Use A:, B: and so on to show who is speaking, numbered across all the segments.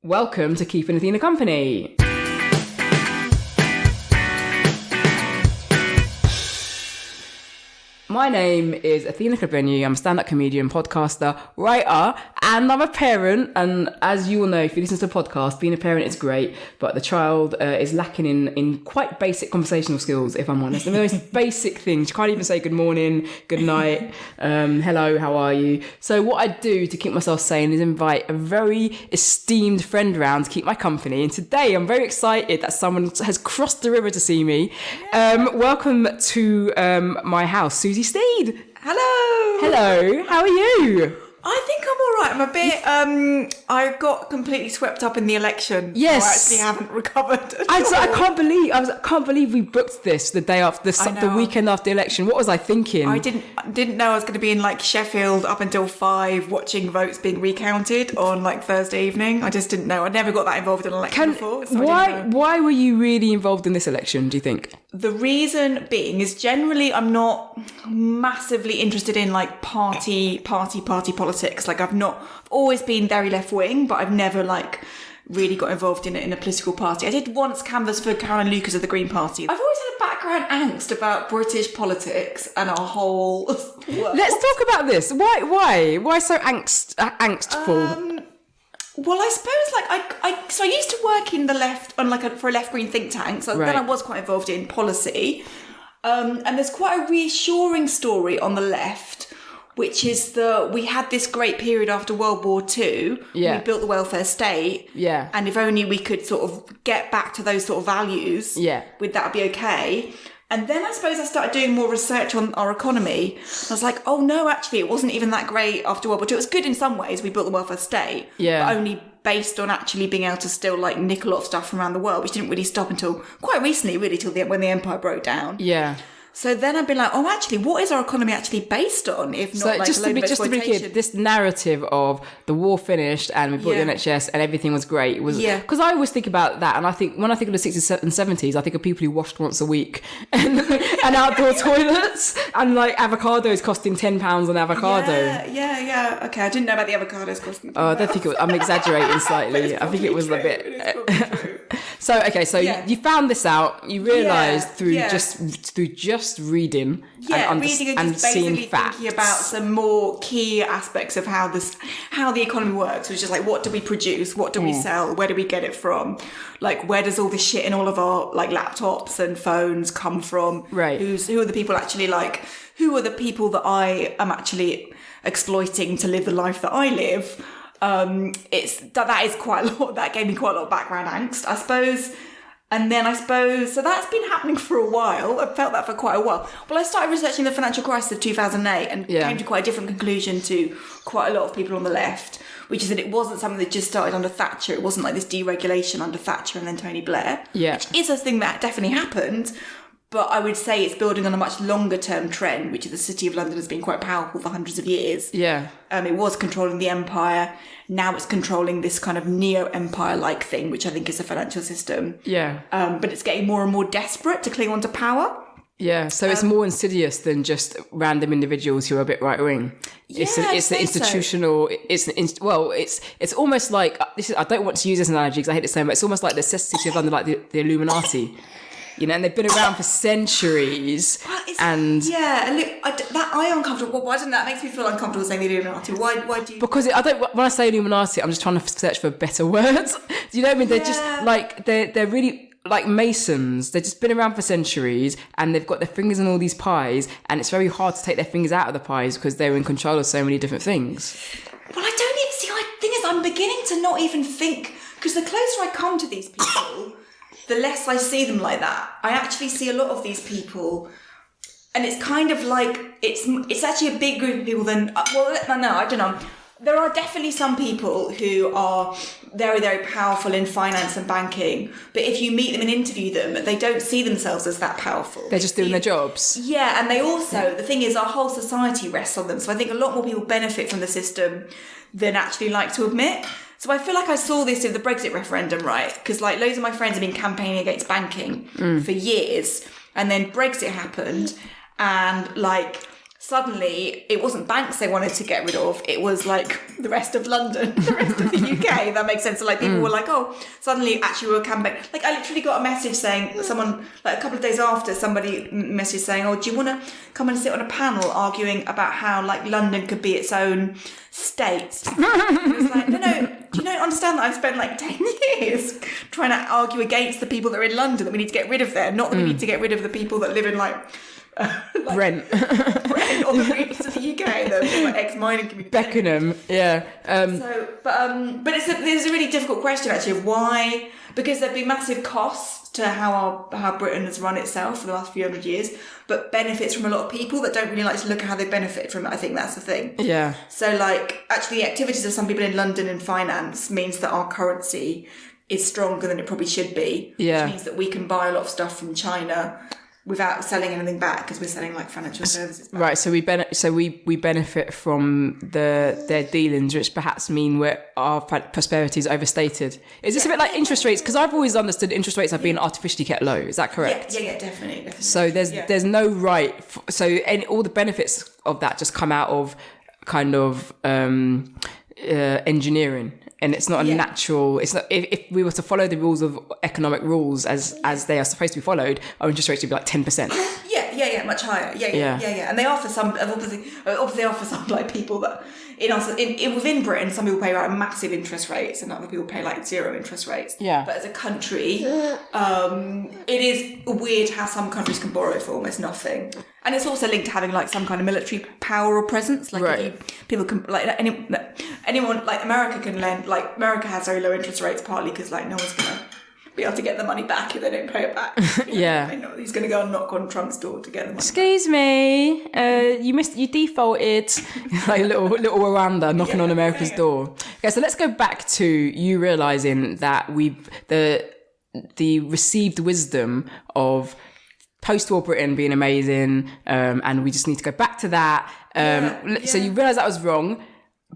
A: Welcome to Keeping Athena company. My name is Athena. I'm a stand-up comedian, podcaster, writer, and I'm a parent. And as you all know, if you listen to the podcast, being a parent is great, but the child is lacking in quite basic conversational skills, if I'm honest. And the most basic things. You can't even say good morning, good night, hello, how are you? So what I do to keep myself sane is invite a very esteemed friend around to keep my company. And today I'm very excited that someone has crossed the river to see me. Welcome to my house, Susie Steed.
B: Hello.
A: Hello. How are you?
B: I think I'm all right. I'm a bit. I got completely swept up in the election.
A: Yes.
B: So I actually haven't recovered.
A: I can't believe we booked this the day after the weekend after the election. What was I thinking?
B: I didn't know I was going to be in like Sheffield up until 5 watching votes being recounted on like Thursday evening. I just didn't know. I never got that involved in an election before. So
A: why were you really involved in this election, do you think?
B: The reason being is generally I'm not massively interested in like party politics. Like I've always been very left wing, but I've never like really got involved in it in a political party. I did once canvass for Caroline Lucas of the Green Party. I've always had a background angst about British politics and our whole world.
A: Let's talk about this. Why so angstful?
B: Well, I suppose so I used to work in the left on for a left-wing think tank, so then I was quite involved in policy. And there's quite a reassuring story on the left, which is that we had this great period after World War II.
A: Yeah.
B: We built the welfare state.
A: Yeah.
B: And if only we could sort of get back to those sort of values, would that be okay? And then I suppose I started doing more research on our economy. I was like, oh no, actually, it wasn't even that great after World War II. It was good in some ways. We built the welfare state.
A: Yeah.
B: But only based on actually being able to still like nick a lot of stuff from around the world, which didn't really stop until quite recently, really, till when the empire broke down.
A: Yeah.
B: So then I've been like, oh, actually, what is our economy actually based on, if not like a load of exploitation? Just to be clear,
A: this narrative of the war finished and we built the NHS and everything was great was because I always think about that, and I think when I think of the 60s and 70s, I think of people who washed once a week and outdoor toilets and like avocados costing £10 an avocado.
B: Yeah. Okay, I didn't know about the avocados costing.
A: I don't think it was. I'm exaggerating slightly. I think it was a bit. So you found this out. You realised through just reading and
B: reading and just
A: seeing
B: basically
A: facts.
B: thinking about some more key aspects of how the economy works, which is just like, what do we produce, what do we sell, where do we get it from, like where does all this shit in all of our like laptops and phones come from,
A: right?
B: Who are the people actually like, who are the people that I am actually exploiting to live the life that I live? That is quite a lot. That gave me quite a lot of background angst, I suppose. And then so that's been happening for a while. I've felt that for quite a while. Well, I started researching the financial crisis of 2008 and came to quite a different conclusion to quite a lot of people on the left, which is that it wasn't something that just started under Thatcher. It wasn't like this deregulation under Thatcher and then Tony Blair, which is a thing that definitely happened. But I would say it's building on a much longer term trend, which is the City of London has been quite powerful for hundreds of years. Yeah. It was controlling the empire. Now it's controlling this kind of neo-empire-like thing, which I think is the financial system. Yeah. But it's getting more and more desperate to cling on to power. Yeah, so it's more insidious than just random individuals who are a bit right-wing. It's the institutional. So. It's almost like I don't want to use this analogy because I hate it so much. It's almost like the City of London, like the Illuminati. You know, and they've been around for centuries. That I'm uncomfortable. Why doesn't that makes me feel uncomfortable saying the Illuminati? Why do you? Because when I say Illuminati, I'm just trying to search for better words. Do you know what I mean? They're just like they're really like Masons. They've just been around for centuries, and they've got their fingers in all these pies, and it's very hard to take their fingers out of the pies because they're in control of so many different things. Well, I don't even see. The thing is, I'm beginning to not even think, because the closer I come to these people, the less I see them like that. I actually see a lot of these people, and it's kind of like, it's actually a big group of people than, I don't know. There are definitely some people who are very, very powerful in finance and banking, but if you meet them and interview them, they don't see themselves as that powerful.
A: They're just doing their jobs.
B: Yeah, and they also, the thing is, our whole society rests on them. So I think a lot more people benefit from the system than actually like to admit. So I feel like I saw this with the Brexit referendum, right? Because like loads of my friends have been campaigning against banking for years, and then Brexit happened, and like suddenly it wasn't banks they wanted to get rid of, it was like the rest of London, the rest of the UK. That makes sense. So like people were like, oh, suddenly actually we were campaign. Like I literally got a message saying, someone like a couple of days after, somebody messaged saying, oh, do you want to come and sit on a panel arguing about how like London could be its own state? It was like, no, do you not understand that I've spent like 10 years trying to argue against the people that are in London, that we need to get rid of them, not that we need to get rid of the people that live in like
A: Brent
B: or the regions of the UK, the like, ex-mining community.
A: Beckenham, yeah.
B: But it's a really difficult question actually of why, because there've been massive costs to how Britain has run itself for the last few hundred years, but benefits from a lot of people that don't really like to look at how they benefit from it. I think that's the thing.
A: Yeah.
B: So like actually the activities of some people in London in finance means that our currency is stronger than it probably should be.
A: Yeah.
B: Which means that we can buy a lot of stuff from China without selling anything back, because we're selling like financial services back.
A: Right, so we benefit from their dealings, which perhaps mean our prosperity is overstated. Is this a bit like interest rates? Because I've always understood interest rates have been artificially kept low. Is that correct?
B: Yeah, definitely.
A: So there's no right. All the benefits of that just come out of kind of engineering. And it's not a natural. It's not. If we were to follow the rules of economic rules as they are supposed to be followed, our interest rates would be like 10%.
B: Yeah, much higher. Yeah. And they are for some. Obviously, they are for some like people that within Britain, some people pay like massive interest rates, and other people pay like zero interest rates.
A: Yeah.
B: But as a country, it is weird how some countries can borrow for almost nothing, and it's also linked to having like some kind of military power or presence. Like people can like anyone like America can lend. Like America has very low interest rates, partly because like no one's gonna be able to get the money back if they don't pay it back.
A: Yeah.
B: He's going to go and knock on Trump's door to get the money.
A: Excuse me, you defaulted. Like a little Rwanda knocking on America's door. Okay, so let's go back to you realising that the received wisdom of post-war Britain being amazing, and we just need to go back to that. So you realised that was wrong,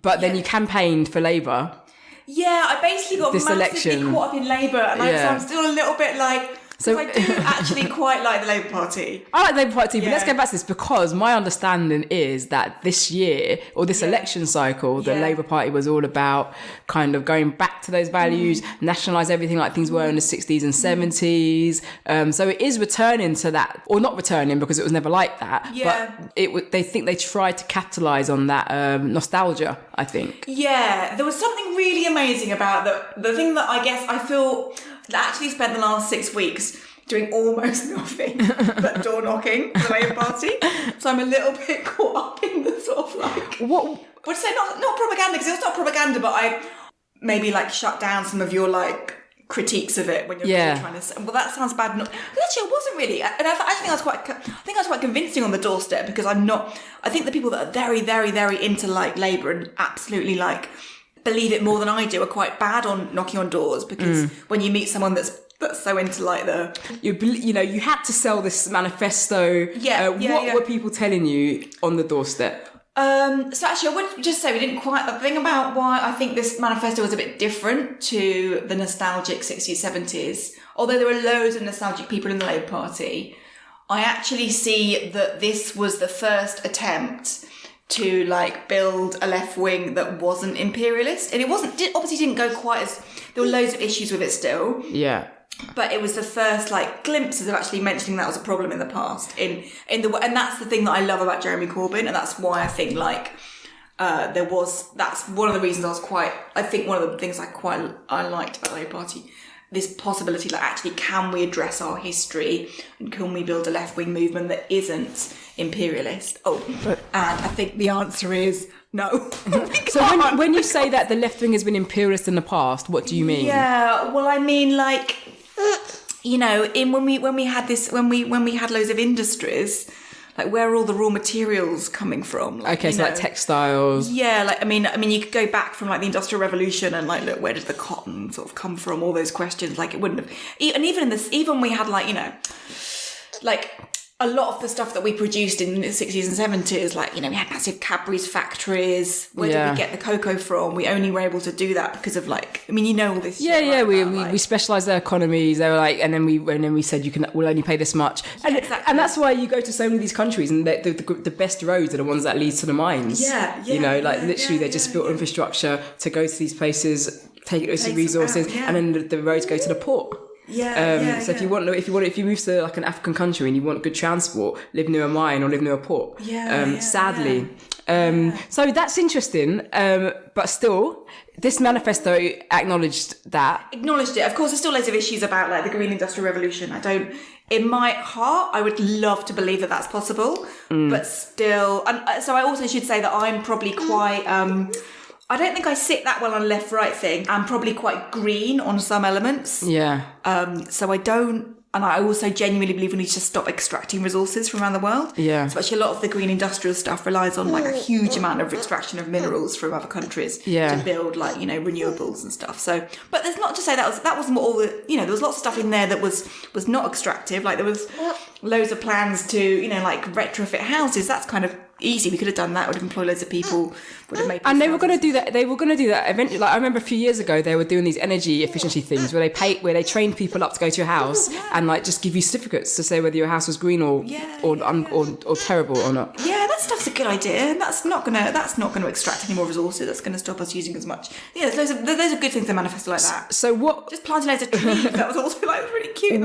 A: but then you campaigned for Labour.
B: Yeah, I basically got massively caught up in Labour, and so I'm still a little bit like... So I do actually quite like the Labour Party.
A: I like the Labour Party, but let's go back to this, because my understanding is that this year, or this election cycle, the Labour Party was all about kind of going back to those values, nationalise everything like things were in the 60s and 70s. So it is returning to that, or not returning because it was never like that. Yeah. But they think they tried to capitalise on that nostalgia, I think. Yeah,
B: there was something really amazing about the thing that I guess I feel... I actually spent the last 6 weeks doing almost nothing but door knocking for the Labour Party. So I'm a little bit caught up in the sort of like... What would say? Not propaganda, because it's not propaganda, but I maybe like shut down some of your like critiques of it when you're really trying to say, well, that sounds bad. But actually, I wasn't really. And I think I was quite convincing on the doorstep, because I'm not... I think the people that are very, very, very into like Labour and absolutely like... believe it more than I do are quite bad on knocking on doors, because when you meet someone that's so into like you had to sell this manifesto. What were people telling you on the doorstep? So actually I would just say we didn't quite... The thing about why I think this manifesto was a bit different to the nostalgic 60s, 70s, although there were loads of nostalgic people in the Labour Party, I actually see that this was the first attempt to like build a left wing that wasn't imperialist, and it obviously didn't go quite as... There were loads of issues with it still. Yeah. But it was the first like glimpses of actually mentioning that was a problem in the past. And that's the thing that I love about Jeremy Corbyn, and that's why I think like that's one of the reasons I think one of the things I liked about the Labour Party, this possibility, like actually can we address our history and can we build a left-wing movement that isn't imperialist? And I think the answer is no.
A: So when you say that the left-wing has been imperialist in the past, what do you mean?
B: Yeah, well, I mean like, you know, when we had loads of industries, like where are all the raw materials coming from? Like,
A: okay, so like textiles.
B: Yeah, like I mean, you could go back from like the Industrial Revolution and like look, where did the cotton sort of come from? All those questions, like it wouldn't have. And even we had like, you know, like a lot of the stuff that we produced in the 60s and 70s, like, you know, we had massive Cadbury's factories. Where did we get the cocoa from? We only were able to do that because of, like, I mean, you know all this shit.
A: Yeah,
B: Right?
A: we specialised their economies. They were like, and then we said we'll only pay this much. And,
B: exactly.
A: And that's why you go to so many of these countries and the best roads are the ones that lead to the mines.
B: Yeah.
A: You know, like literally they just built infrastructure to go to these places, take those resources, and then the roads go to the port. So if you move to like an African country and you want good transport, live near a mine or live near a port. Sadly. So that's interesting. But still, this manifesto acknowledged that.
B: Acknowledged it. Of course, there's still loads of issues about like the Green Industrial Revolution. In my heart, I would love to believe that that's possible, but still. And so I also should say that I'm probably quite. I don't think I sit that well on left-right thing. I'm probably quite green on some elements.
A: Yeah.
B: So I don't, and I also genuinely believe we need to stop extracting resources from around the world.
A: Yeah.
B: Especially a lot of the green industrial stuff relies on like a huge amount of extraction of minerals from other countries to build like, you know, renewables and stuff. So, but there's not to say that wasn't all the, you know, there was lots of stuff in there that was not extractive. Like there was loads of plans to, you know, like retrofit houses. That's kind of easy. We could have done that. Would have employed loads of people. Would have made.
A: And they were going to do that. They were going to do that eventually. Like I remember a few years ago, they were doing these energy efficiency things where they trained people up to go to your house and like just give you certificates to say whether your house was green or terrible or not.
B: Yeah, that stuff's a good idea. That's not gonna extract any more resources. That's gonna stop us using as much. Yeah, there's loads of good things in the manifesto like that.
A: So what?
B: Just planting loads of trees. That was also like really cute.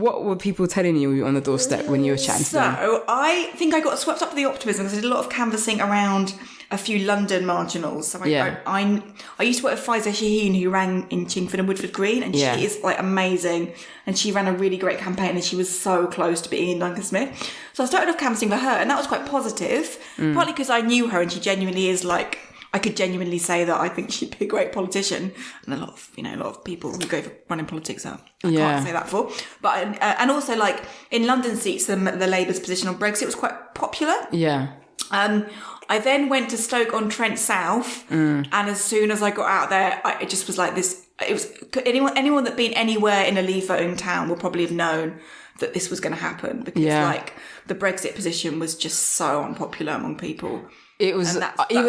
A: What were people telling you on the doorstep when you were chatting to them?
B: So I think I got swept up with the optimism because I did a lot of canvassing around a few London marginals. So I used to work with Faiza Shaheen, who ran in Chingford and Woodford Green, and she is like amazing. And she ran a really great campaign, and she was so close to being in Duncan Smith. So I started off canvassing for her, and that was quite positive. Partly because I knew her, and she genuinely is like. I could genuinely say that I think she'd be a great politician, and a lot of people who go for running politics are. I can't say that for, but and also like in London seats, the Labour's position on Brexit was quite popular.
A: Yeah.
B: I then went to Stoke-on-Trent South, and as soon as I got out there, it just was like this. It was anyone that'd been anywhere in a Leave voting town will probably have known that this was going to happen because like the Brexit position was just so unpopular among people.
A: It was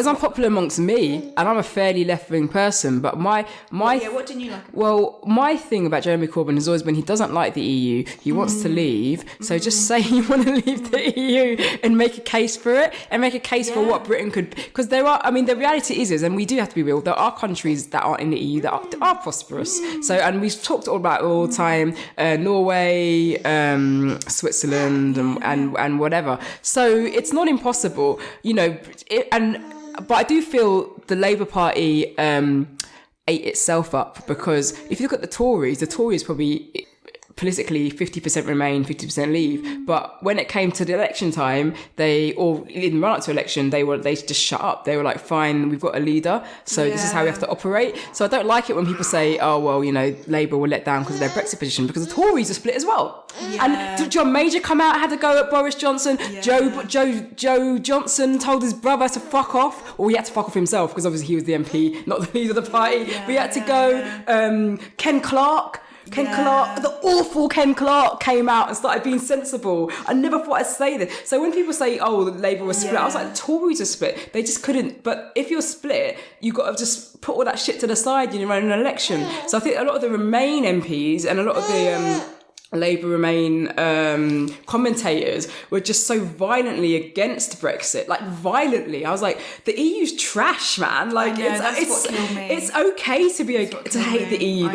A: unpopular amongst me, and I'm a fairly left-wing person. But what
B: didn't you like?
A: Well, my thing about Jeremy Corbyn has always been he doesn't like the EU. He wants to leave. So just say you want to leave the EU and make a case for it, and make a case for what Britain could. Because there are, I mean, the reality is, and we do have to be real. There are countries that aren't in the EU that are prosperous. So, and we've talked all about it all the time. Norway, Switzerland, and whatever. So it's not impossible, you know. But I do feel the Labour Party ate itself up because if you look at the Tories probably politically 50% remain, 50% leave. But when it came to the election time, in the run up to election, they just shut up. They were like, fine, we've got a leader, so this is how we have to operate. So I don't like it when people say, oh, well, you know, Labour were let down because of their Brexit position, because the Tories are split as well. Yeah. And did John Major come out and had to go at Boris Johnson? Yeah. Joe Johnson told his brother to fuck off, or he had to fuck off himself because obviously he was the MP, not the leader of the party. But he had to go. Ken Clarke, the awful Ken Clarke came out and started being sensible. I never thought I'd say this. So when people say, oh, Labour was split, I was like, the Tories are split. They just couldn't. But if you're split, you've got to just put all that shit to the side and you run an election. So I think a lot of the Remain MPs and a lot of the Labour Remain commentators were just so violently against Brexit, like violently. I was like, the EU's trash, man. Like it's okay to be to hate the EU.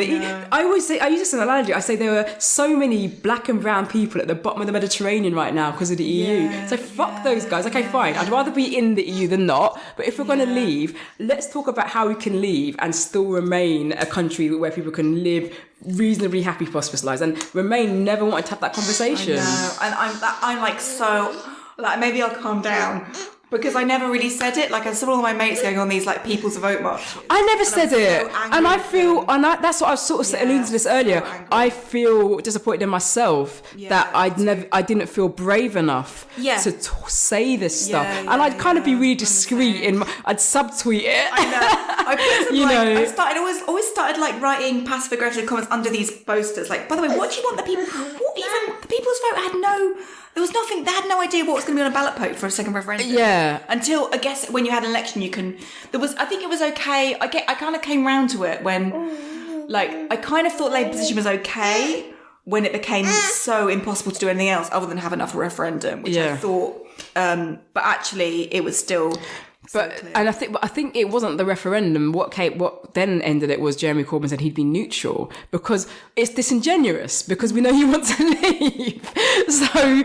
A: I use this as an analogy. I say there are so many black and brown people at the bottom of the Mediterranean right now because of the EU. So fuck those guys. Okay, fine. I'd rather be in the EU than not. But if we're going to leave, let's talk about how we can leave and still remain a country where people can live reasonably happy, prosperous lives. And Remain never wanted to have that conversation.
B: I know. And I'm like, so like, maybe I'll calm down because I never really said it. Like I saw all my mates going on these like people's vote marches.
A: I never said it, and I feel, that's what I was sort of alluding to this earlier. I feel disappointed in myself that I didn't feel brave enough to say this stuff, and I'd kind of be really discreet I'd subtweet it.
B: I know. I put some, I always started like writing passive aggressive comments under these posters. Like, by the way, what do you want the people's people's vote there was nothing, they had no idea what was going to be on a ballot post for a second referendum.
A: Yeah.
B: Until, I guess, when you had an election, I think it was okay. I kind of came round to it when, I kind of thought Labour position was okay when it became so impossible to do anything else other than have another referendum, which I thought, but actually it was still...
A: And I think it wasn't the referendum. What then ended it was Jeremy Corbyn said he'd be neutral because it's disingenuous because we know he wants to leave. So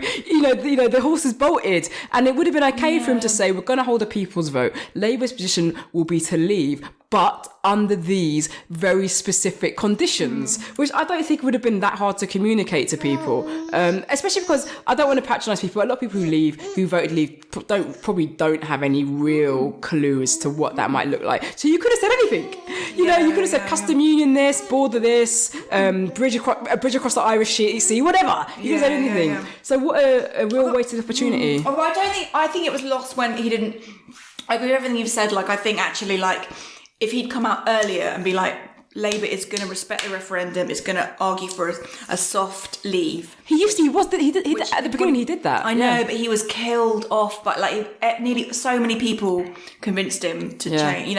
A: the horse is bolted, and it would have been okay for him to say we're going to hold a people's vote. Labour's position will be to leave, but under these very specific conditions, which I don't think would have been that hard to communicate to people, especially because I don't want to patronise people. A lot of people who voted leave probably don't have any real clue as to what that might look like. So you could have said anything. You could have said custom union this, border this, bridge across the Irish Sea, whatever. You could have said anything. Yeah. So what a real wasted opportunity.
B: I think it was lost when he didn't... I agree with everything you've said. I think actually, if he'd come out earlier and be like, Labour is going to respect the referendum, it's going to argue for a soft leave.
A: At the beginning he did that.
B: I know, but he was killed off by nearly so many people convinced him to change.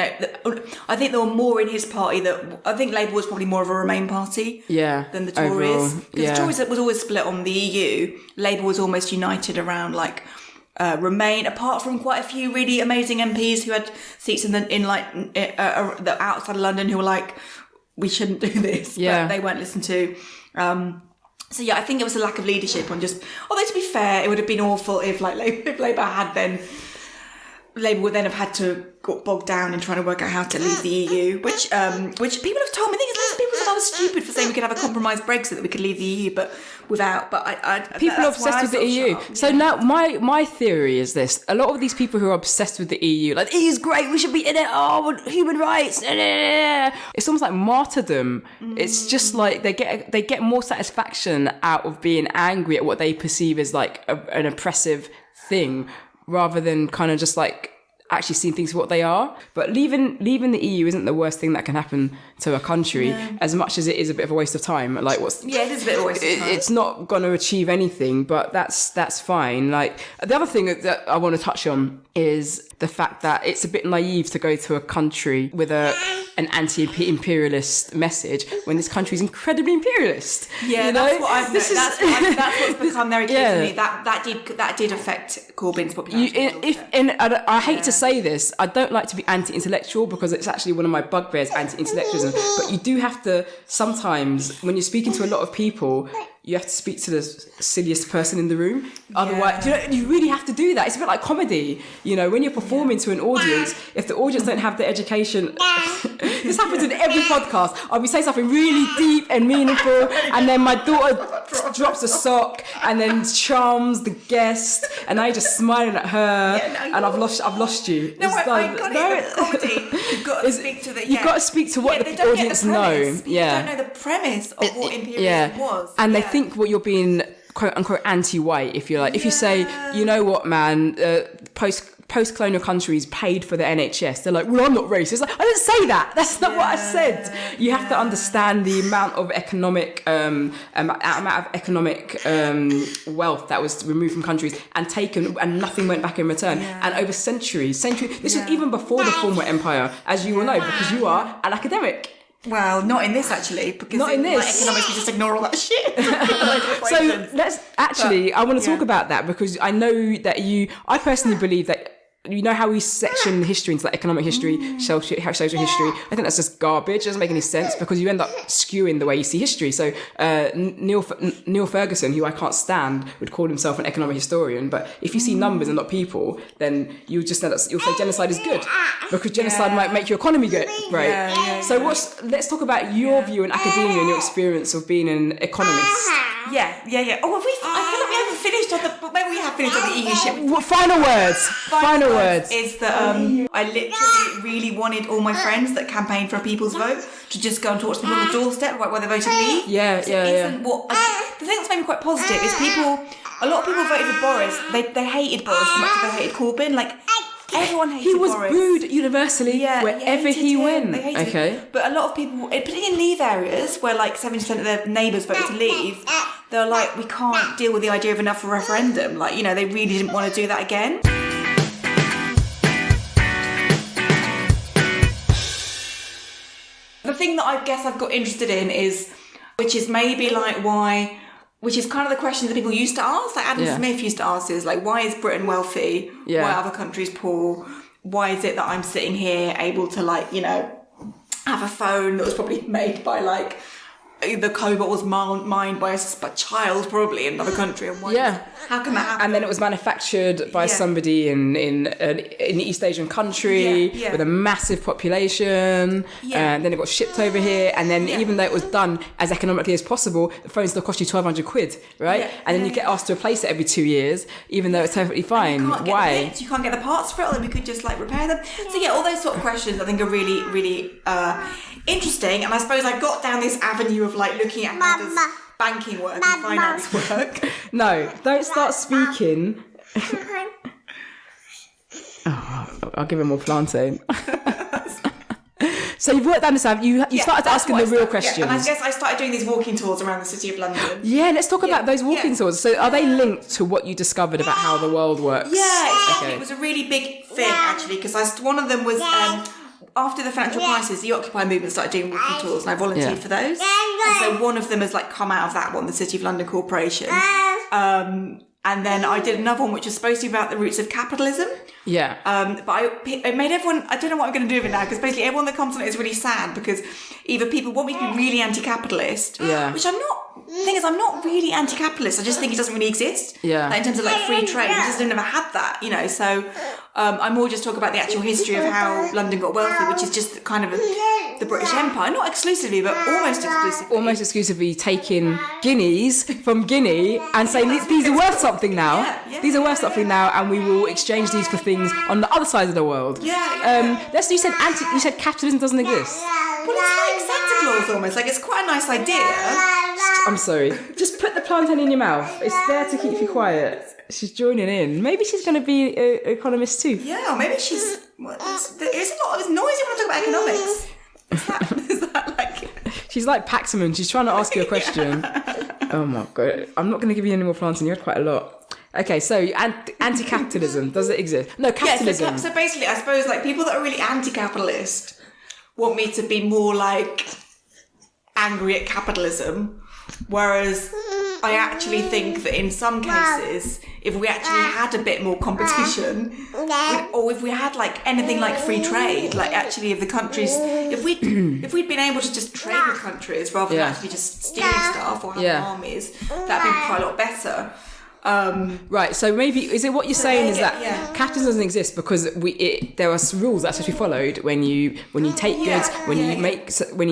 B: I think there were more in his party I think Labour was probably more of a Remain party than the Tories. Because the Tories was always split on the EU. Labour was almost united around Remain, apart from quite a few really amazing MPs who had seats the outside of London who were we shouldn't do this, but they weren't listened to. I think it was a lack of leadership on just. Although to be fair, it would have been awful if Labour had then. Labour would then have had to got bogged down in trying to work out how to leave the EU, which people have told me. I think lots of people said I was stupid for saying we could have a compromised Brexit, that we could leave the EU, but
A: people are obsessed with the EU. So now my theory is this: a lot of these people who are obsessed with the EU, the EU is great, we should be in it. Oh, human rights. It's almost like martyrdom. It's just they get more satisfaction out of being angry at what they perceive as an oppressive thing, rather than kind of just actually seeing things for what they are. But leaving the EU isn't the worst thing that can happen to a country, as much as it is a bit of a waste of time. It is a bit of a waste of time. It's not going to achieve anything, but that's fine. The other thing that I want to touch on is the fact that it's a bit naive to go to a country with an anti-imperialist message when this country is incredibly imperialist.
B: Yeah, that's what I've noticed. That's what's become very clear to me. That did affect Corbyn's popularity.
A: I hate to say this, I don't like to be anti-intellectual because it's actually one of my bugbears, anti-intellectualism. But you do have to sometimes, when you're speaking to a lot of people, you have to speak to the silliest person in the room. Otherwise, you really have to do that. It's a bit like comedy. When you're performing to an audience, if the audience don't have the education... This happens in every podcast. I'll be saying something really deep and meaningful, and then my daughter drops a sock and then charms the guest, and I'm just smiling at her, and I've lost you.
B: No, I got it. Comedy. You've got to speak to the...
A: You've got to speak to what the audience know.
B: You don't know the premise of what imperialism was.
A: And they think you're being quote unquote anti-white if you're if you say, you know what, man, post-colonial countries paid for the NHS. They're like, well, I'm not racist. I didn't say that. That's not what I said. You have to understand the amount of economic wealth that was removed from countries and taken, and nothing went back in return. And over centuries. This was even before the former empire, as you will know, because you are an academic.
B: Well, not in this actually, because
A: not in this.
B: Economics, we just ignore all that shit.
A: So let's actually, I want to talk about that because I know that I personally believe that, you know how we section history into economic history, social history. I think that's just garbage. It doesn't make any sense because you end up skewing the way you see history. So Neil Ferguson, who I can't stand, would call himself an economic historian. But if you see numbers and not people, then you'll say genocide is good because genocide might make your economy good, right? So let's talk about your view in academia and your experience of being an economist.
B: Yeah. Oh, I feel like we haven't finished on the... But maybe we have finished on the EU shit.
A: Final words.
B: Is that I literally really wanted all my friends that campaigned for a people's vote to just go and talk to people on the doorstep where they voted leave.
A: The
B: thing that's made me quite positive is a lot of people voted for Boris. They hated Boris as much as they hated Corbyn. Everyone hated
A: He was
B: Boris.
A: booed universally wherever he
B: him.
A: went.
B: They hated
A: Okay.
B: him. But a lot of people, particularly in leave areas where like 70% of their neighbours voted to leave, they're like, we can't deal with the idea of enough for a referendum. Like, you know, they really didn't want to do that again. The thing that I guess I've got interested in is, which is maybe like why, which is kind of the question that people used to ask, like Adam Smith used to ask, is like, why is Britain wealthy?
A: Yeah.
B: Why are other countries poor? Why is it that I'm sitting here able to like, you know, have a phone that was probably made by like, the cobalt was mined by a child probably in another country, and how can that happen?
A: And then it was manufactured by somebody in an East Asian country with a massive population, and then it got shipped over here, and then even though it was done as economically as possible, the phone still cost you 1,200 quid, right? And then you get asked to replace it every 2 years, even though it's perfectly fine. Why?
B: You can't get the parts for it, or then we could just like repair them. So all those sort of questions I think are really, really interesting. And I suppose I got down this avenue of like looking at how does banking work and finance work.
A: No, don't start speaking. I'll give him more plantain. So you've worked down this avenue. You started asking the real questions.
B: And I guess I started doing these walking tours around the City of London.
A: Yeah, let's talk about those walking tours. So are they linked to what you discovered about how the world works?
B: Yeah, it was a really big thing actually, because one of them was after the financial crisis, the Occupy movement started doing walking tours, and I volunteered for those. And so one of them has like come out of that one, the City of London Corporation. And then I did another one which was supposed to be about the roots of capitalism.
A: Yeah.
B: But it made everyone, I don't know what I'm going to do with it now, because basically everyone that comes on it is really sad, because either people want me to be really anti-capitalist, which I'm not. The thing is, I'm not really anti-capitalist. I just think it doesn't really exist.
A: Yeah.
B: Like, in terms of like free trade, we just never had that, you know. So I more just talk about the actual history of how London got wealthy, which is just kind of the British Empire, not exclusively, but almost exclusively.
A: Almost exclusively taking guineas from Guinea and saying these are worth something now. These are worth something now, and we will exchange these for things on the other side of the world. You said capitalism doesn't exist.
B: Well, it's like Santa Claus almost. Like, it's quite a nice idea.
A: I'm sorry. Just put the plantain in your mouth. It's there to keep you quiet. She's joining in. Maybe she's going to be an economist too.
B: Yeah, or maybe she's... There's a lot of noise when I talk about economics. Is that like...
A: She's like Paxman. She's trying to ask you a question. Oh my God. I'm not going to give you any more plantain. You had quite a lot. Okay, so anti-capitalism, does it exist? No, capitalism.
B: Yeah, so basically, I suppose like people that are really anti-capitalist want me to be more like angry at capitalism, whereas I actually think that in some cases, if we actually had a bit more competition, or if we had like anything like free trade, like actually if the countries, if we'd been able to just trade with countries rather than actually just stealing stuff or having armies, that'd be quite a lot better.
A: Right, so maybe is it what you're saying is that capitalism doesn't exist because there are some rules that have to be followed when you take goods, when you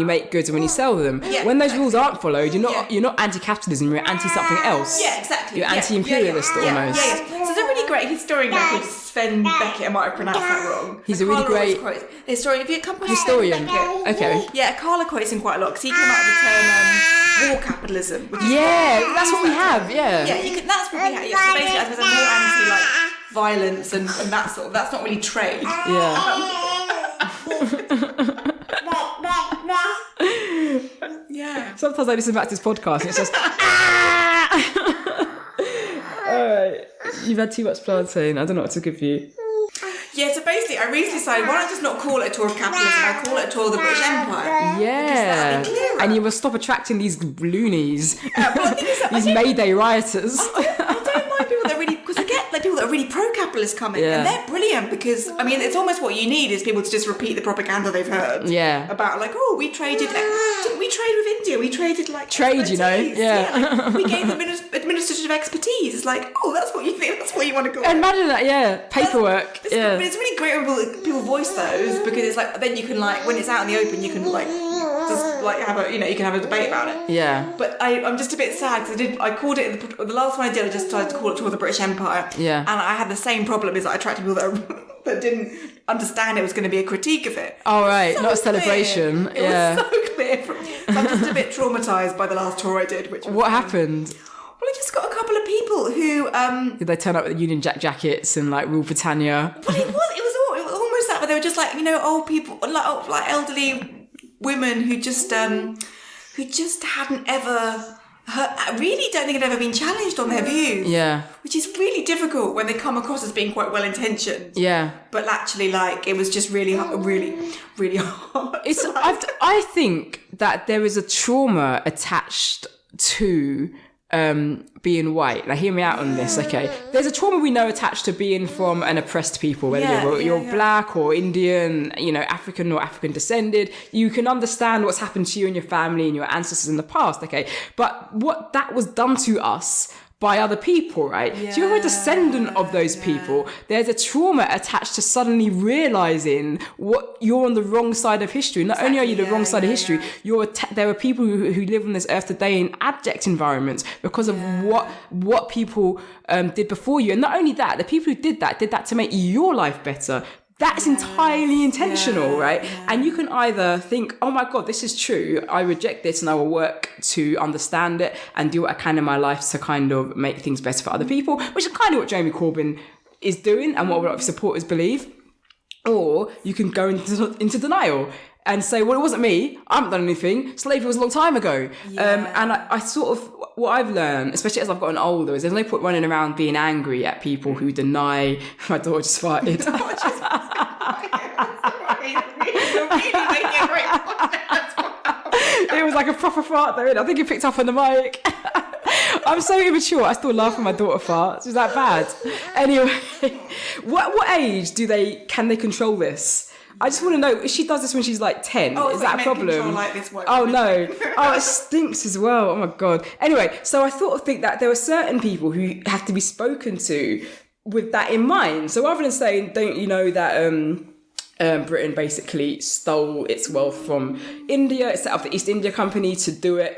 A: make goods and when you sell them. When those rules aren't followed, you're not anti-capitalism, you're anti something else.
B: Yeah, exactly.
A: You're anti-imperialist almost.
B: So there's a really great historian guy called Sven Beckett. I might have pronounced that wrong.
A: He's a really great
B: historian. If you come
A: historian. Okay.
B: Yeah, Carla quotes him quite a lot because he came out with the term war capitalism. Which is
A: that's what we have. Yeah.
B: Yeah, that's what we have. Yeah, so basically, I suppose I'm more anti like violence and that sort of. That's not really trade.
A: Yeah. Sometimes I listen back to this podcast and it's just. Alright, you've had too much plantain. I don't know what to give you.
B: Yeah, so basically, I recently decided, why not just not call it a tour of capitalism, I'll call it a tour of the British Empire.
A: Yeah. And you will stop attracting these loonies, these Mayday rioters.
B: I don't mind people that really, because I get like people that are really pro-capitalist coming, and they're brilliant because, I mean, it's almost what you need is people to just repeat the propaganda they've heard.
A: Yeah.
B: About like, oh, we traded with India, we traded like
A: trade, you know,
B: like, we gave them administrative expertise. It's like, oh, that's what you think, that's what you want to go.
A: Imagine that, paperwork.
B: But it's really great when people voice those because it's like then you can like when it's out in the open you can like just like have a you can have a debate about it.
A: Yeah.
B: But I'm just a bit sad because I called it the last one I did. I just tried to call it Tour of the British Empire.
A: Yeah.
B: And I had the same problem is that I attracted people that didn't understand it was going to be a critique of it.
A: Oh right, so not a celebration.
B: It was so clear. So I'm just a bit traumatised by the last tour I did.
A: What happened?
B: Well, I just got a couple of people who...
A: Did they turn up with Union Jack jackets and like Rule Britannia?
B: Well, it was where they were just like, old people, like elderly women who just hadn't ever, really don't think had ever been challenged on their views.
A: Yeah.
B: Which is really difficult when they come across as being quite well intentioned.
A: Yeah.
B: But actually, like, it was just really, really, really hard.
A: I think that there is a trauma attached to being white. Now, hear me out on this, okay? There's a trauma we know attached to being from an oppressed people, whether you're black or Indian, African or African descended. You can understand what's happened to you and your family and your ancestors in the past, okay? But what that was done to us by other people, right? So you're a descendant of those people. There's a trauma attached to suddenly realizing what you're on the wrong side of history. Not only are you the wrong side of history, there are people who live on this earth today in abject environments because of what people did before you. And not only that, the people who did that to make your life better. That's entirely intentional, right? Yeah. And you can either think, oh my God, this is true. I reject this and I will work to understand it and do what I can in my life to kind of make things better for other people, which is kind of what Jeremy Corbyn is doing and what a lot of supporters believe. Or you can go into denial and say, well, it wasn't me. I haven't done anything. Slavery was a long time ago. Yeah. And I sort of, what I've learned, especially as I've gotten older, is there's no point running around being angry at people who deny. My daughter just farted. It was like a proper fart though. I think it picked up on the mic. I'm so immature. I still laugh when my daughter farts. Is that bad? Anyway, what age can they control this? I just want to know if she does this when she's like 10. Is that a problem? Like this oh no! Oh, it stinks as well. Oh my God. Anyway, so I think that there are certain people who have to be spoken to with that in mind. So rather than saying, "Don't you know that Britain basically stole its wealth from India. It set up the East India Company to do it,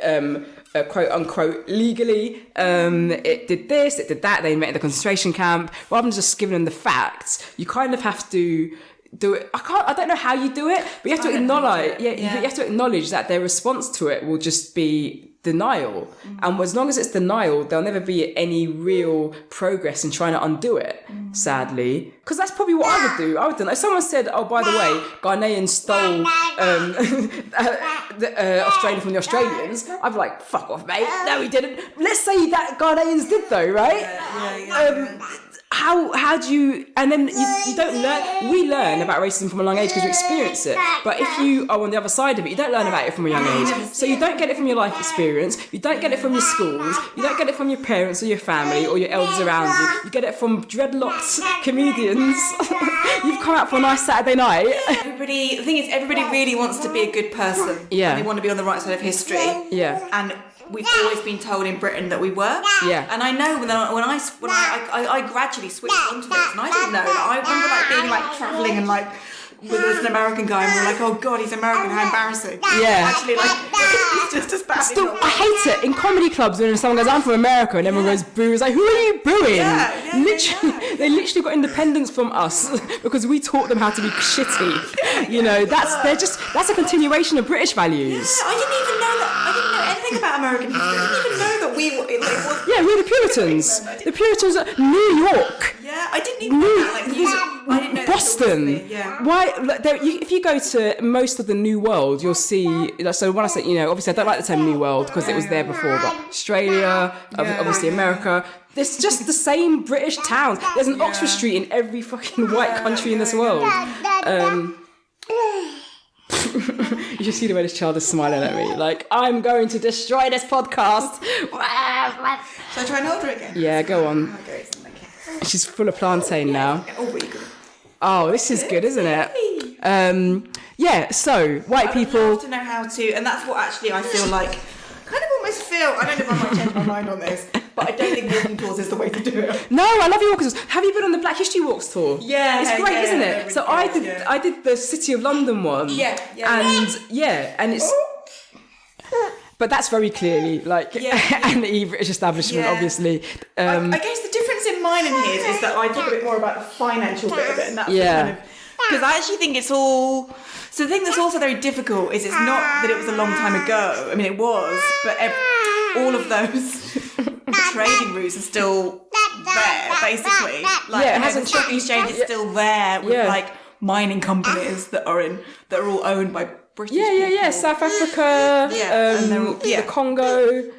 A: quote unquote, legally. It did this, it did that. They met in the concentration camp." Rather than just giving them the facts, you kind of have to do it. I don't know how you do it, but you have to acknowledge. You have to acknowledge that their response to it will just be denial. And as long as it's denial, there'll never be any real progress in trying to undo it, sadly. Because that's probably what I would do. If someone said, oh, by the way, Ghanaians stole Australia from the Australians, I'd be like, fuck off, mate. No, we didn't. Let's say that Ghanaians did though, right? How do you, and then you don't learn, we learn about racism from a young age because we experience it, but if you are on the other side of it, you don't learn about it from a young age. So you don't get it from your life experience, you don't get it from your schools, you don't get it from your parents or your family or your elders around you get it from dreadlocked comedians. You've come out for a nice Saturday night.
B: The thing is, everybody really wants to be a good person.
A: Yeah.
B: And they want to be on the right side of history.
A: Yeah.
B: And we've always been told in Britain that we were.
A: Yeah.
B: And I know when I gradually switched onto this, and I didn't know. I remember being travelling and with an American guy, and we were like, oh God, he's American, how embarrassing.
A: Yeah.
B: Actually, it's just as bad.
A: Still, I hate it in comedy clubs when someone goes, I'm from America, and everyone goes, boo. It's like, who are you booing? They literally got independence from us because we taught them how to be shitty. That's a continuation of British values.
B: Yeah, I didn't even know that. I didn't know anything about American history. I didn't even know that we were.
A: We're the Puritans. The Puritans are New York.
B: Yeah, I didn't even know that. I didn't know
A: Boston.
B: Yeah.
A: Why? If you go to most of the New World, you'll see. So when I say, obviously I don't like the term New World because it was there before, but Australia, obviously America. There's just the same British towns. There's an Oxford Street in every fucking white country in this world. You should see the way this child is smiling at me. Like, I'm going to destroy this podcast.
B: Shall I try and hold her again?
A: Yeah, go on.
B: Okay.
A: She's full of plantain now.
B: Oh, really good.
A: Oh, this is good, isn't it? So white people.
B: I would love to know how to, and that's what actually I feel like. Kind of almost feel. I don't know if I might change my mind on this, but I don't think walking tours is the way to do it.
A: No, I love your walking tours. Have you been on the Black History Walks tour?
B: Yeah,
A: it's great, isn't it?
B: Really
A: so I did the City of London one. And it's. But that's very clearly an British establishment, obviously.
B: I guess the difference in mine and his is that I talk a bit more about the financial bit of it, and that's kind of because I actually think it's all. So the thing that's also very difficult is it's not that it was a long time ago. I mean, it was, but all of those trading routes are still there, basically.
A: It hasn't
B: the stock exchange is still there with mining companies that are all owned by British
A: Yeah. South Africa,
B: and they're all,
A: the Congo.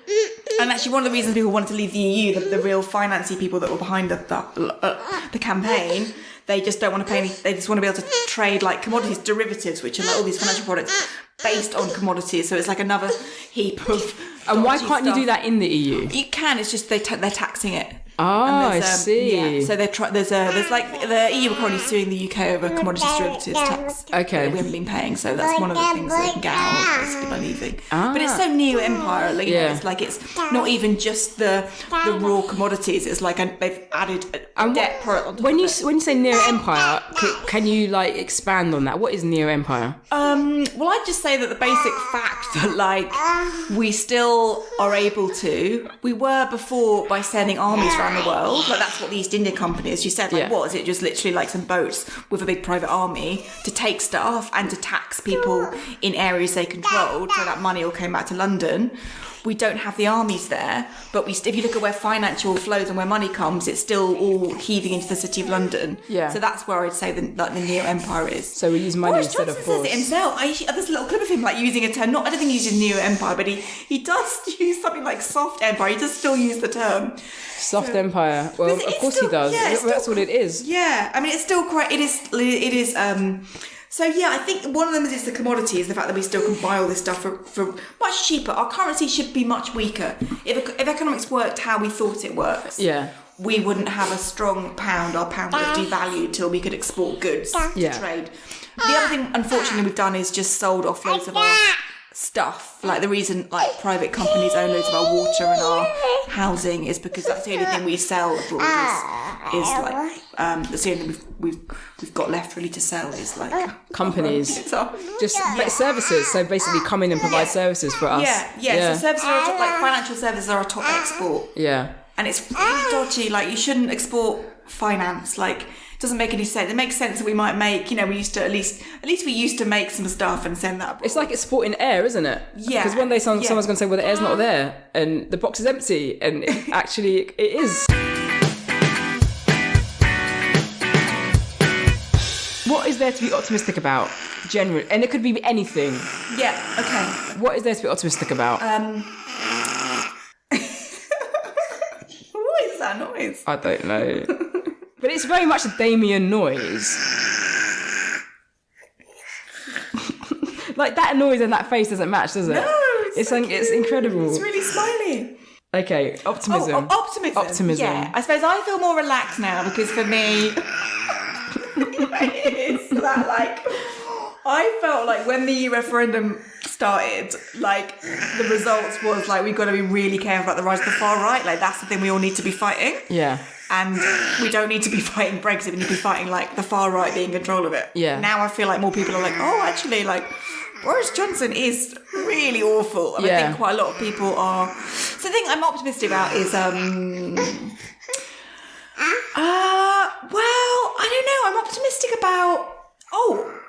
B: And actually, one of the reasons people wanted to leave the EU, the real financy people that were behind the campaign, they just don't want to pay any. They just want to be able to trade like commodities, derivatives, which are like all these financial products based on commodities. So it's like another heap of.
A: And why can't you do that in the EU?
B: You can. It's just they're taxing it.
A: Oh, I see.
B: Yeah, so there's like the EU are currently suing the UK over commodities derivatives tax.
A: Okay.
B: That we haven't been paying, so that's one of the things that they can get out of basically by leaving. But it's so neo-empire, like, it's like it's not even just the raw commodities. It's like they've added a debt product on top
A: when
B: of
A: you
B: it.
A: when you say neo-empire, can you like expand on that? What is neo-empire?
B: Well, I'd just say that the basic fact that like we still are able to. We were before by sending armies around the world. Like that's what the East India Company, as you said, like what is it? Just literally like some boats with a big private army to take stuff and to tax people in areas they controlled, so that money all came back to London. We don't have the armies there, but if you look at where financial flows and where money comes, it's still all heaving into the city of London.
A: Yeah.
B: So that's where I'd say the neo-empire is.
A: So we use money
B: Boris
A: instead
B: Johnson
A: of force.
B: says it himself. There's a little clip of him like using a term. I don't think he uses neo-empire, but he does use something like soft empire. He does still use the term.
A: Soft empire. Well, of course he does.
B: Yeah,
A: That's what it is.
B: Yeah, I mean, it's still quite. It is. So yeah, I think one of them is the commodities, the fact that we still can buy all this stuff for much cheaper. Our currency should be much weaker. If economics worked how we thought it works, we wouldn't have a strong pound. Our pound would have devalued till we could export goods to trade. The other thing, unfortunately, we've done is just sold off loads of our stuff. Like the reason like private companies own loads of our water and our housing is because that's the only thing we sell abroad is like that's the only thing we've got left really to sell is like
A: companies services. So basically come in and provide services for us.
B: So services are like financial services are a top export. And it's really dodgy. Like you shouldn't export finance. Like it doesn't make any sense. It makes sense that we might make, we used to at least we used to make some stuff and send that abroad.
A: It's like exporting air, isn't it?
B: Yeah.
A: Because one day someone's going to say, well, the air's not there and the box is empty, and actually it is. What is there to be optimistic about, generally? And it could be anything.
B: Yeah, okay.
A: What is there to be optimistic about?
B: What is that noise?
A: I don't know. But it's very much a Damien noise. Like that noise and that face doesn't match, does it?
B: No,
A: it's incredible.
B: It's really smiley.
A: Okay, optimism.
B: Optimism. Yeah, I suppose I feel more relaxed now because for me, it's that like I felt like when the EU referendum started, like the results was like we've got to be really careful about the rise of the far right. Like that's the thing we all need to be fighting.
A: Yeah.
B: And we don't need to be fighting Brexit. We need to be fighting like the far right being in control of it.
A: Yeah.
B: Now I feel like more people are like, oh, actually, like Boris Johnson is really awful. And I think quite a lot of people are. So the thing I'm optimistic about is, well, I don't know. I'm optimistic about.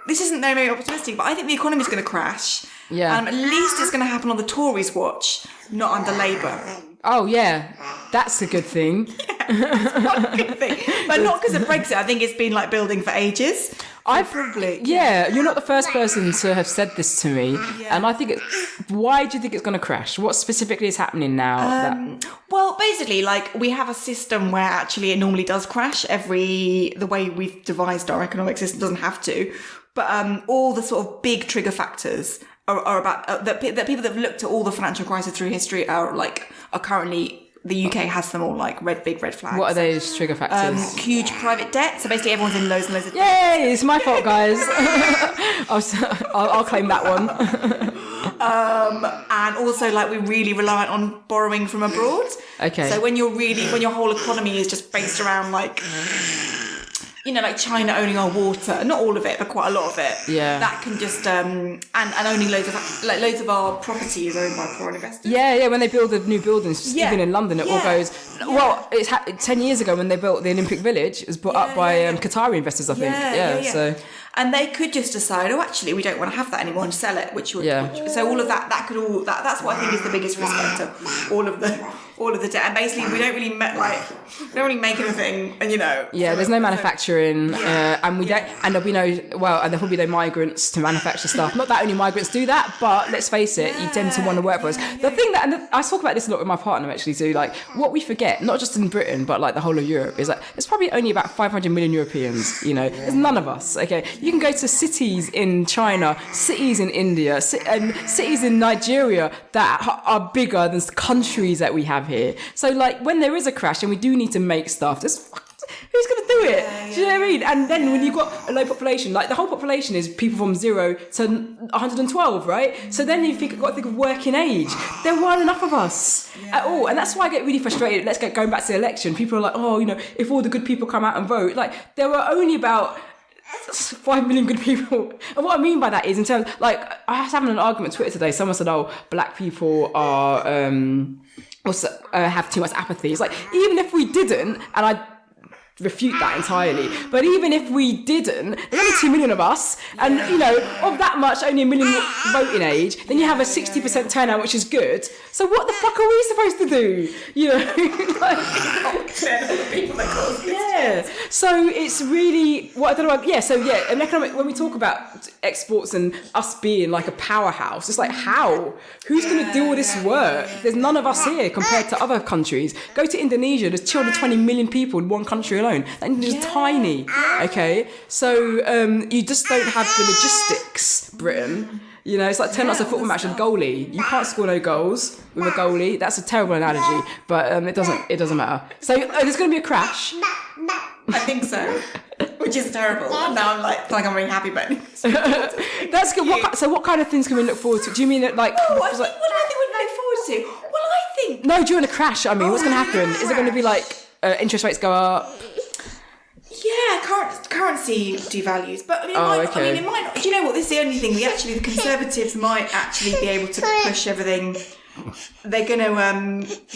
B: This isn't very optimistic, but I think the economy is going to crash.
A: Yeah.
B: At least it's going to happen on the Tories' watch, not under Labour.
A: Oh yeah, that's a good thing.
B: One good thing, but not because of Brexit. I think it's been like building for ages.
A: You're not the first person to have said this to me, and I think why do you think it's going to crash? What specifically is happening now?
B: Well, basically, like we have a system where actually it normally does crash. The way we've devised our economic system doesn't have to, but all the sort of big trigger factors are about that people that have looked at all the financial crises through history are currently. The UK has them all like big red flags.
A: What are those trigger factors?
B: Huge private debt. So basically everyone's in loads and loads of
A: debt. Yay, it's my fault, guys. I'll claim that one.
B: And also like we're really reliant on borrowing from abroad.
A: Okay.
B: So when your whole economy is just based around like, like China owning our water, not all of it, but quite a lot of it.
A: Yeah.
B: That can just and owning loads of our property is owned by foreign investors.
A: Yeah. When they build the new buildings, even in London, it all goes.
B: Yeah.
A: Well, it's 10 years ago when they built the Olympic Village. It was bought up by Qatari investors, I think. Yeah. So.
B: And they could just decide, actually, we don't want to have that anymore and sell it, so all of that's what I think is the biggest risk factor. All of the all of the debt. And basically, we don't really make anything, and
A: Yeah, there's no manufacturing, and we don't, and there'll be and there'll be no migrants to manufacture stuff. Not that only migrants do that, but let's face it, you tend to want to work for us. The thing that, and I talk about this a lot with my partner actually too, like what we forget, not just in Britain, but like the whole of Europe, is like there's probably only about 500 million Europeans. There's none of us. Okay, you can go to cities in China, cities in India, and cities in Nigeria that are bigger than countries that we have here. So like when there is a crash and we do need to make stuff, who's going to do it? Do you know what I mean? And then when you've got a low population, like the whole population is people from 0 to 112, right? So then you've got to think of working age. There weren't enough of us at all. And that's why I get really frustrated. Going back to the election. People are like, if all the good people come out and vote. Like there were only about 5 million good people. And what I mean by that is in terms, like I was having an argument on Twitter today. Someone said, black people are, have too much apathy. It's like, even if we didn't, and I refute that entirely, but even if we didn't, there's only 2 million of us, and of that much, only 1 million voting age, then you have a 60% turnout, which is good. So what the fuck are we supposed to do? So it's really and economic, when we talk about exports and us being like a powerhouse, it's like who's going to do all this work? There's none of us here compared to other countries. Go to Indonesia, there's 220 million people in one country alone, and it's tiny. Okay, so you just don't have the logistics, Britain. It's like 10 lots of football match with a goalie. You can't score no goals with a goalie. That's a terrible analogy, but it doesn't matter. So there's going to be a crash.
B: I think so, which is terrible. And now I'm like I'm really happy about it.
A: That's good. What kind of things can we look forward to? Do you mean that like?
B: What do I think we'd look forward to? Well, I think
A: during a crash. I mean, what's going to happen? Is it going to be like interest rates go up?
B: Yeah, currency devalues, but it might not. Do you know what? This is the only thing. The Conservatives might actually be able to push everything. They're going to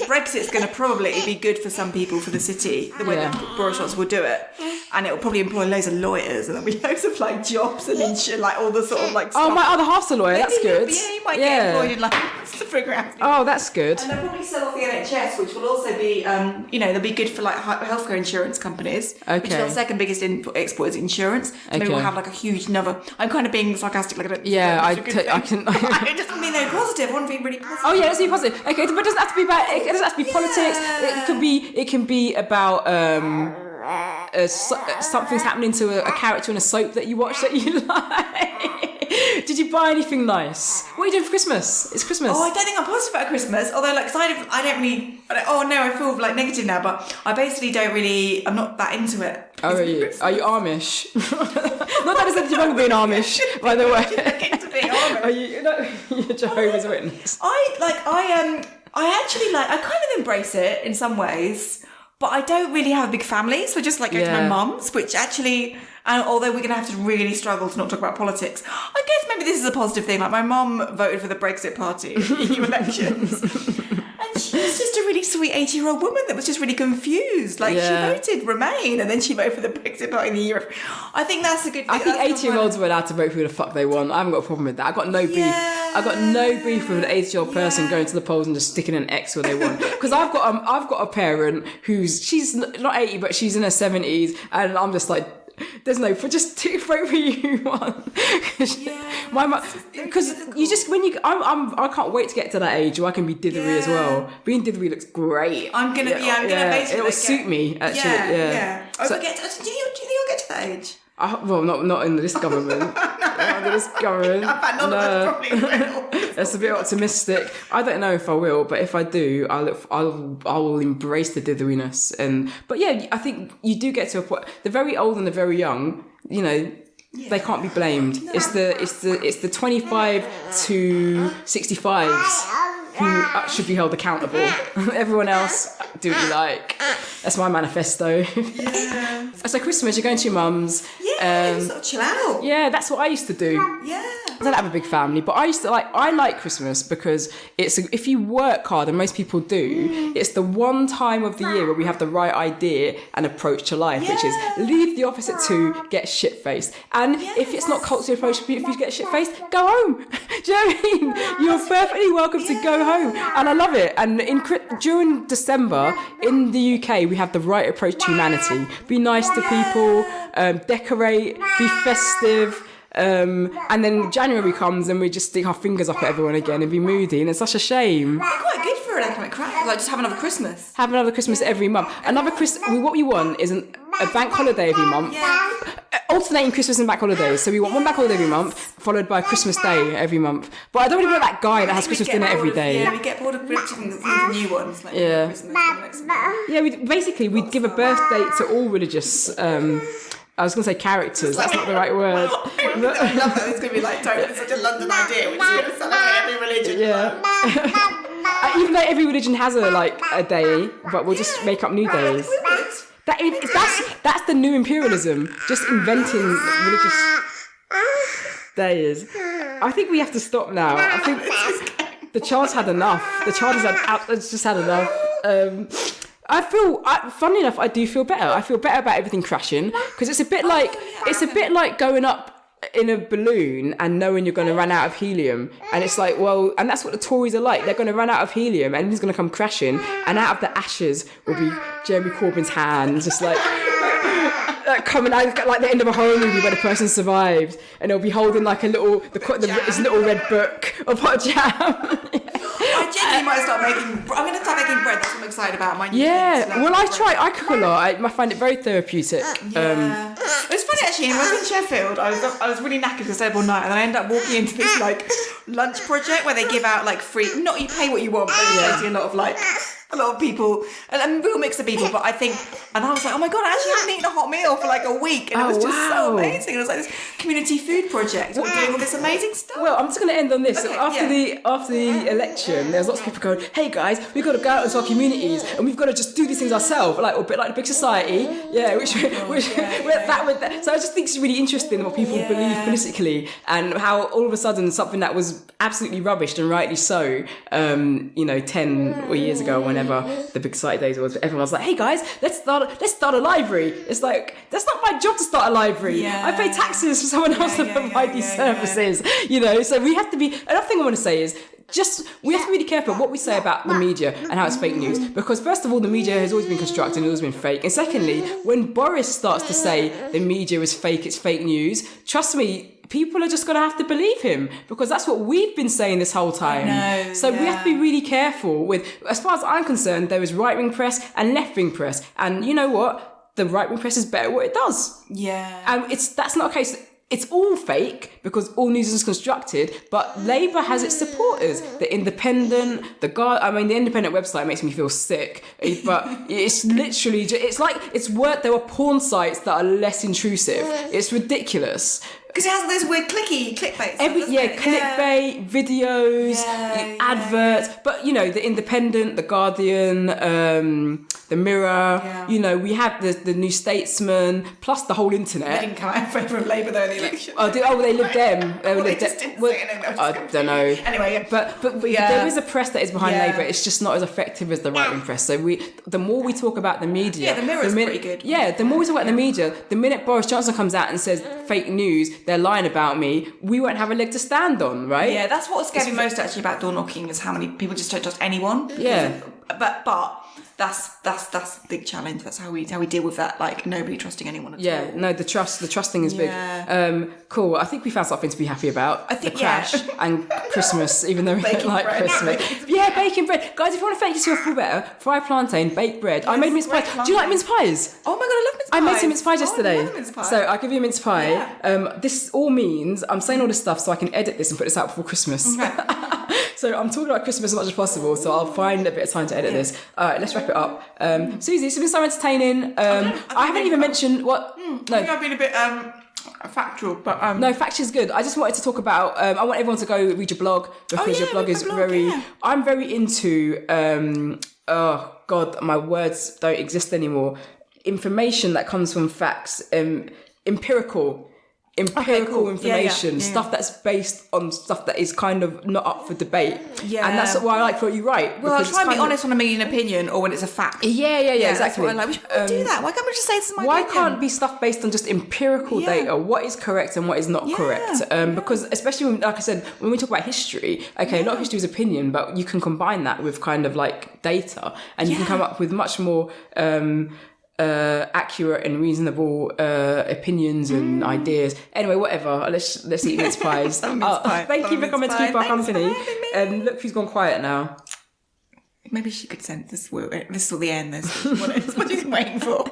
B: Brexit's going to probably be good for some people for the city, the way that Boris Johnson will do it, and it will probably employ loads of lawyers, and there'll be loads of like jobs and like all the sort of like.
A: Oh, my other half's a lawyer. That's good.
B: You might get employed in like to figure out.
A: Oh, that's good.
B: And they'll probably sell off the NHS, which will also be they'll be good for like healthcare insurance companies.
A: Okay.
B: Which is our second biggest export is insurance. So maybe we'll have like a huge number. I'm kind of being sarcastic, like
A: I can.
B: I just mean they're positive. I want to be really positive.
A: Oh yeah, let's be positive. Okay, but it doesn't have to be about. It doesn't have to be politics. It can be about something's happening to a character in a soap that you watch that you like. Did you buy anything nice? What are you doing for Christmas? It's Christmas.
B: Oh, I don't think I'm positive about Christmas. Although, like, I don't really. Oh no, I feel like negative now. But I basically don't really. I'm not that into it.
A: Oh, are you? Are you Amish? Not that there's anything wrong with being Amish, by the way.
B: Into being Amish.
A: Are you? You're Jehovah's Witness.
B: I kind of embrace it in some ways, but I don't really have a big family, so I just like go to my mum's, which actually, and although we're going to have to really struggle to not talk about politics, I guess maybe this is a positive thing. Like my mum voted for the Brexit Party in the EU elections, and she was just a really sweet 80-year-old woman that was just really confused. Like she voted Remain, and then she voted for the Brexit Party in the EU. I think that's a good thing.
A: I think 80-year-olds are allowed to vote for who the fuck they want. I haven't got a problem with that. I've got no beef. I've got no beef with an 80-year-old person going to the polls and just sticking an X where they want. Because I've got a parent she's not 80, but she's in her 70s, and I'm just like, there's no, just vote for you one. My mum, because you just I can't wait to get to that age where I can be dithery as well. Being dithery looks great.
B: I'm gonna basically.
A: It will suit me actually. Yeah.
B: Do you think you'll get to that age?
A: Well, not in this government. Not in this government.
B: None of us probably will.
A: That's a bit optimistic. I don't know if I will, but if I do, I will embrace the ditheriness. But yeah, I think you do get to a point. The very old and the very young, they can't be blamed. It's the 25 to 65s who should be held accountable. Everyone else, do what you like. That's my manifesto. So Christmas, you're going to your mum's.
B: sort of chill out.
A: Yeah, that's what I used to do.
B: Yeah.
A: I don't have a big family, but I like Christmas because if you work hard, and most people do, it's the one time of the year where we have the right idea and approach to life, which is leave the office at 2, get shit-faced. And if it's not culturally appropriate, if you get shit-faced, go home. Do you know what I mean? You're perfectly welcome to go home. And I love it. And during December, in the UK, we have the right approach to humanity. Be nice to people, decorate, be festive. And then January comes and we just stick our fingers up at everyone again and be moody, and it's such a shame.
B: They're quite good for an economic crack. Like, just have another Christmas.
A: Have another Christmas every month. What we want is a bank holiday every month. Alternating Christmas and bank holidays. So we want one bank holiday every month, followed by Christmas Day every month. But I don't really want that guy that has Christmas dinner every day.
B: We get bored of predicting the new ones. Like Christmas,
A: we'd give a birthday to all religious. I was going to say characters. That's not the right word.
B: I love that. It's going to be like, it's such a London idea, which is going to celebrate every religion.
A: Yeah. Even though every religion has a day, but we'll just make up new days. That's the new imperialism. Just inventing religious days. I think we have to stop now. I think the child's had enough. The child has just had enough. Funny enough, I do feel better. I feel better about everything crashing because it's a bit like going up in a balloon and knowing you're going to run out of helium, and it's like, well, and that's what the Tories are like. They're going to run out of helium and he's going to come crashing, and out of the ashes will be Jeremy Corbyn's hand, just like coming out like the end of a horror movie where the person survived, and he'll be holding like his little red book of hot jam.
B: I genuinely might I'm going to start making bread. That's what I'm excited about.
A: I cook a lot. I find it very therapeutic.
B: It's funny actually, when I was in Sheffield, I was really knackered because I stayed all night, and then I ended up walking into this lunch project where they give out free, not you pay what you want, but it's basically a lot of people, and a real mix of people, but I was like, oh my god, I actually haven't eaten a hot meal for a week, and it was just so amazing. It was like this community food project, doing all this amazing stuff.
A: Well, I'm just going to end on this.
B: Okay,
A: after the election, there's lots of people going, hey guys, we've got to go out into our communities, and we've got to just do these things ourselves, a bit like the big society, So I just think it's really interesting what people believe politically, and how all of a sudden something that was absolutely rubbish, and rightly so, 10 years ago, whenever the big society days was, everyone was like, hey guys, let's start a library. It's like, that's not my job to start a library. I pay taxes for someone else to provide these services. So we have to be, another thing I want to say is, we have to be really careful what we say about the media and how it's fake news, because first of all, the media has always been constructed and always been fake, and secondly, when Boris starts to say the media is fake, it's fake news, trust me, people are just going to have to believe him, because that's what we've been saying this whole time. We have to be really careful with, as far as I'm concerned, there is right-wing press and left-wing press, and you know what, the right-wing press is better at what it does. And that's not a case. It's all fake because all news is constructed, but Labour has its supporters. The Independent, the Independent website makes me feel sick, but it's literally, there are porn sites that are less intrusive. It's ridiculous.
B: Because it has those weird clickbait.
A: Clickbait, videos, adverts. But, the Independent, the Guardian, the Mirror, we have the New Statesman, plus the whole internet.
B: They didn't come out in favour of Labour though in the election.
A: They lived them.
B: They just didn't say anything.
A: I don't know.
B: Anyway,
A: But there is a press that is behind Labour. It's just not as effective as the right-wing press. So the more we talk about the media...
B: the Mirror's pretty good.
A: The more we talk about the media, the minute Boris Johnson comes out and says fake news, they're lying about me, we won't have a leg to stand on, right?
B: Yeah, that's what scared me most actually about door knocking, is how many people just don't trust anyone. But that's the big challenge. That's how we deal with that, nobody trusting anyone at all.
A: No, the trusting is big. Cool. I think we found something to be happy about.
B: I think
A: the crash and Christmas, even though we don't like Christmas. Baking bread. Guys, if you want to make yourself feel better, fry plantain, bake bread. I made mince pies. Do you like mince pies?
B: Oh my god, I love mince pies.
A: I made some mince pies yesterday.
B: I love mince pie.
A: So I'll give you a mince pie. This all means I'm saying all this stuff so I can edit this and put this out before Christmas.
B: Okay.
A: So I'm talking about Christmas as much as possible, so I'll find a bit of time to edit this. All right, let's wrap it up. Susie, it's been so entertaining. I haven't even mentioned what...
B: I think I've been a bit factual, but...
A: No, factual is good. I just wanted to talk about... I want everyone to go read your blog, because your blog is very... Yeah. I'm very into... oh, God, my words don't exist anymore. Information that comes from facts. empirical
B: cool.
A: information,
B: Yeah.
A: stuff that's based on stuff that is kind of not up for debate.
B: Yeah.
A: And that's why I like what you write.
B: Well, I'll
A: because
B: try and be
A: it's kind
B: honest when I'm making an opinion or when it's a fact.
A: Yeah,
B: That's
A: exactly.
B: what I like. We should do that. Why can't we just say this is my
A: Why
B: opinion?
A: can't be stuff based on just empirical
B: Yeah.
A: data? What is correct and what is not correct? Because especially when, like I said, when we talk about history, a lot of history is opinion, but you can combine that with kind of like data, and you can come up with much more accurate and reasonable opinions and ideas. Anyway, whatever. Let's eat mince pies. Thank you for coming to keep our company. And look who's gone quiet now.
B: Maybe she could send this will the end. This is what she's waiting for.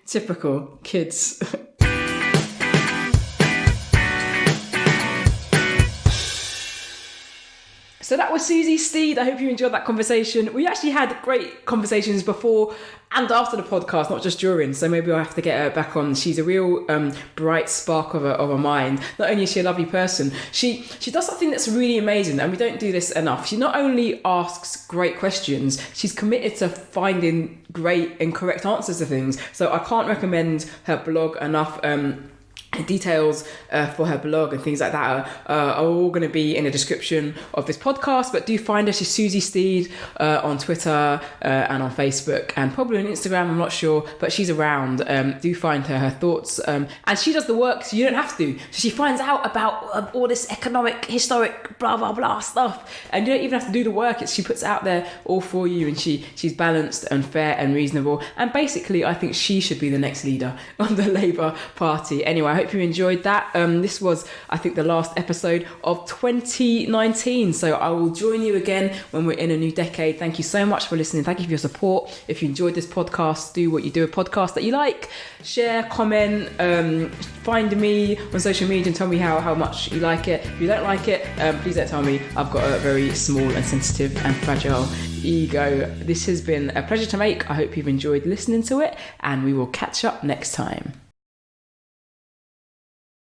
A: Typical kids. So that was Susie Steed. I hope you enjoyed that conversation. We actually had great conversations before and after the podcast, not just during. So maybe I'll have to get her back on. She's a real bright spark of a mind. Not only is she a lovely person, she does something that's really amazing, and we don't do this enough. She not only asks great questions, she's committed to finding great and correct answers to things. So I can't recommend her blog enough. Details for her blog and things like that are all going to be in the description of this podcast, but do find her. She's Susie Steed on Twitter and on Facebook and probably on Instagram, I'm not sure, but she's around. Do find her thoughts, and she does the work so you don't have to. So she finds out about all this economic, historic, blah blah blah stuff, and you don't even have to do the work. She puts it out there all for you, and she's balanced and fair and reasonable, and basically I think she should be the next leader on the Labour Party. Anyway, I hope you enjoyed that. This was, I think, the last episode of 2019. So I will join you again when we're in a new decade. Thank you so much for listening. Thank you for your support. If you enjoyed this podcast, do what you do, a podcast that you like. Share, comment, find me on social media and tell me how much you like it. If you don't like it, please don't tell me. I've got a very small and sensitive and fragile ego. This has been a pleasure to make. I hope you've enjoyed listening to it, and we will catch up next time.